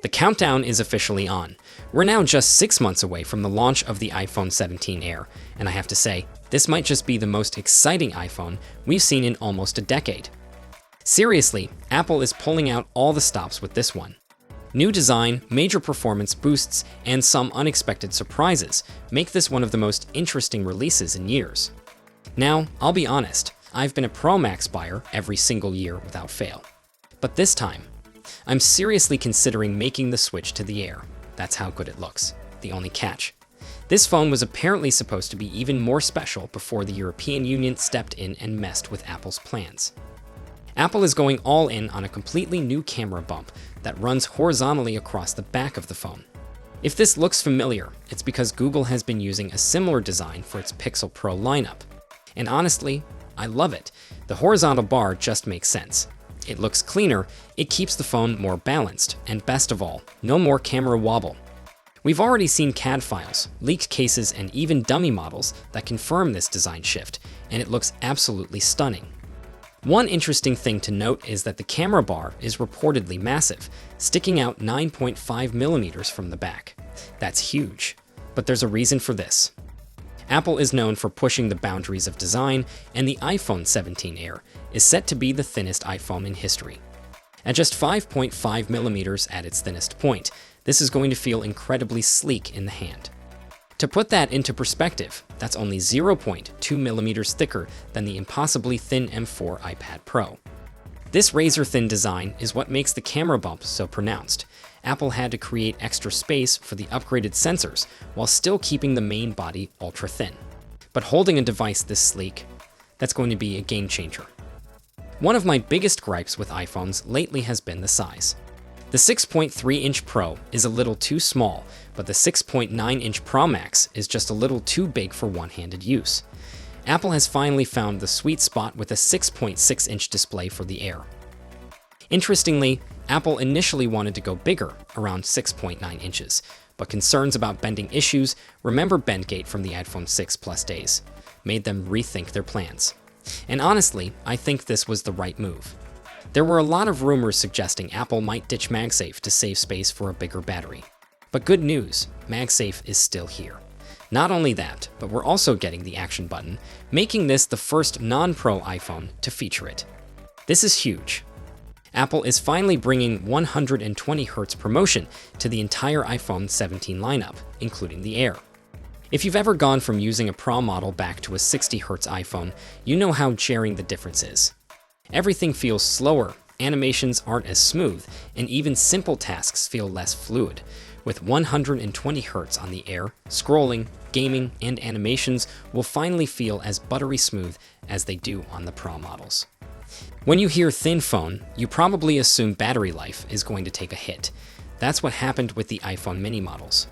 The countdown is officially on. We're now just 6 months away from the launch of the iPhone 17 Air, and I have to say, this might just be the most exciting iPhone we've seen in almost a decade. Seriously, Apple is pulling out all the stops with this one. New design, major performance boosts, and some unexpected surprises make this one of the most interesting releases in years. Now, I'll be honest, I've been a Pro Max buyer every single year without fail. But this time, I'm seriously considering making the switch to the Air. That's how good it looks. The only catch: this phone was apparently supposed to be even more special before the European Union stepped in and messed with Apple's plans. Apple is going all in on a completely new camera bump that runs horizontally across the back of the phone. If this looks familiar, it's because Google has been using a similar design for its Pixel Pro lineup. And honestly, I love it. The horizontal bar just makes sense. It looks cleaner, it keeps the phone more balanced, and best of all, no more camera wobble. We've already seen CAD files, leaked cases, and even dummy models that confirm this design shift, and it looks absolutely stunning. One interesting thing to note is that the camera bar is reportedly massive, sticking out 9.5 millimeters from the back. That's huge, but there's a reason for this. Apple is known for pushing the boundaries of design, and the iPhone 17 Air is set to be the thinnest iPhone in history. At just 5.5 millimeters at its thinnest point, this is going to feel incredibly sleek in the hand. To put that into perspective, that's only 0.2 millimeters thicker than the impossibly thin M4 iPad Pro. This razor-thin design is what makes the camera bump so pronounced. Apple had to create extra space for the upgraded sensors while still keeping the main body ultra-thin. But holding a device this sleek, that's going to be a game changer. One of my biggest gripes with iPhones lately has been the size. The 6.3-inch Pro is a little too small, but the 6.9-inch Pro Max is just a little too big for one-handed use. Apple has finally found the sweet spot with a 6.6-inch display for the Air. Interestingly, Apple initially wanted to go bigger, around 6.9 inches, but concerns about bending issues, remember Bendgate from the iPhone 6 Plus days, made them rethink their plans. And honestly, I think this was the right move. There were a lot of rumors suggesting Apple might ditch MagSafe to save space for a bigger battery. But good news, MagSafe is still here. Not only that, but we're also getting the action button, making this the first non-Pro iPhone to feature it. This is huge. Apple is finally bringing 120 Hz promotion to the entire iPhone 17 lineup, including the Air. If you've ever gone from using a Pro model back to a 60 Hz iPhone, you know how jarring the difference is. Everything feels slower, animations aren't as smooth, and even simple tasks feel less fluid. With 120 Hz on the Air, scrolling, gaming, and animations will finally feel as buttery smooth as they do on the Pro models. When you hear thin phone, you probably assume battery life is going to take a hit. That's what happened with the iPhone mini models.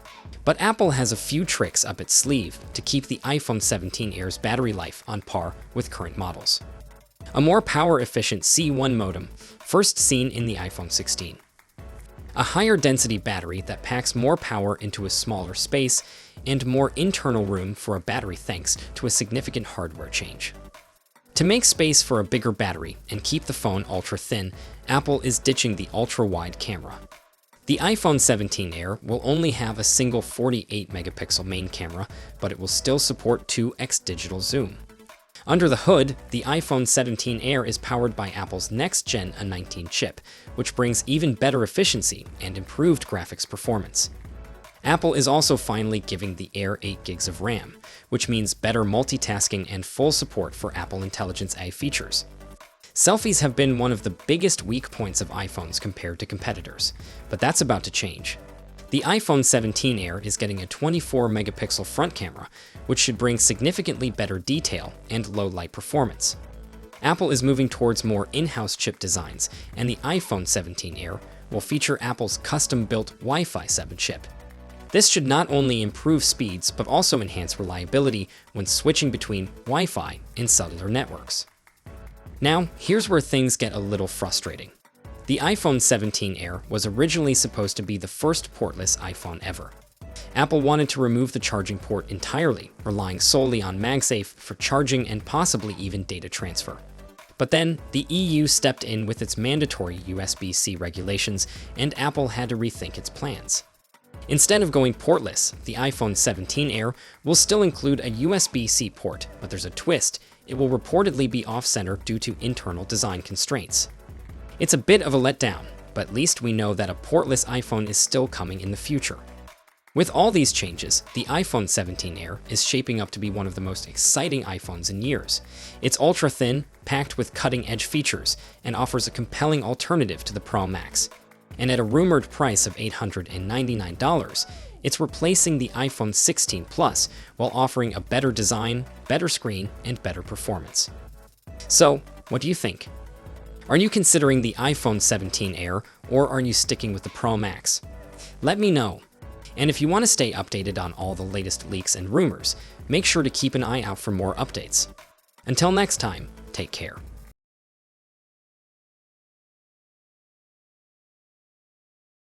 But Apple has a few tricks up its sleeve to keep the iPhone 17 Air's battery life on par with current models. A more power-efficient C1 modem, first seen in the iPhone 16. A higher density battery that packs more power into a smaller space, and more internal room for a battery thanks to a significant hardware change. To make space for a bigger battery and keep the phone ultra-thin, Apple is ditching the ultra-wide camera. The iPhone 17 Air will only have a single 48-megapixel main camera, but it will still support 2x digital zoom. Under the hood, the iPhone 17 Air is powered by Apple's next-gen A19 chip, which brings even better efficiency and improved graphics performance. Apple is also finally giving the Air 8 gigs of RAM, which means better multitasking and full support for Apple Intelligence AI features. Selfies have been one of the biggest weak points of iPhones compared to competitors, but that's about to change. The iPhone 17 Air is getting a 24-megapixel front camera, which should bring significantly better detail and low-light performance. Apple is moving towards more in-house chip designs, and the iPhone 17 Air will feature Apple's custom-built Wi-Fi 7 chip. This should not only improve speeds, but also enhance reliability when switching between Wi-Fi and cellular networks. Now, here's where things get a little frustrating. The iPhone 17 Air was originally supposed to be the first portless iPhone ever. Apple wanted to remove the charging port entirely, relying solely on MagSafe for charging and possibly even data transfer. But then, the EU stepped in with its mandatory USB-C regulations, and Apple had to rethink its plans. Instead of going portless, the iPhone 17 Air will still include a USB-C port, but there's a twist: it will reportedly be off-center due to internal design constraints. It's a bit of a letdown, but at least we know that a portless iPhone is still coming in the future. With all these changes, the iPhone 17 Air is shaping up to be one of the most exciting iPhones in years. It's ultra-thin, packed with cutting-edge features, and offers a compelling alternative to the Pro Max. And at a rumored price of $899, it's replacing the iPhone 16 Plus while offering a better design, better screen, and better performance. So, what do you think? Are you considering the iPhone 17 Air, or are you sticking with the Pro Max? Let me know. And if you want to stay updated on all the latest leaks and rumors, make sure to keep an eye out for more updates. Until next time, take care.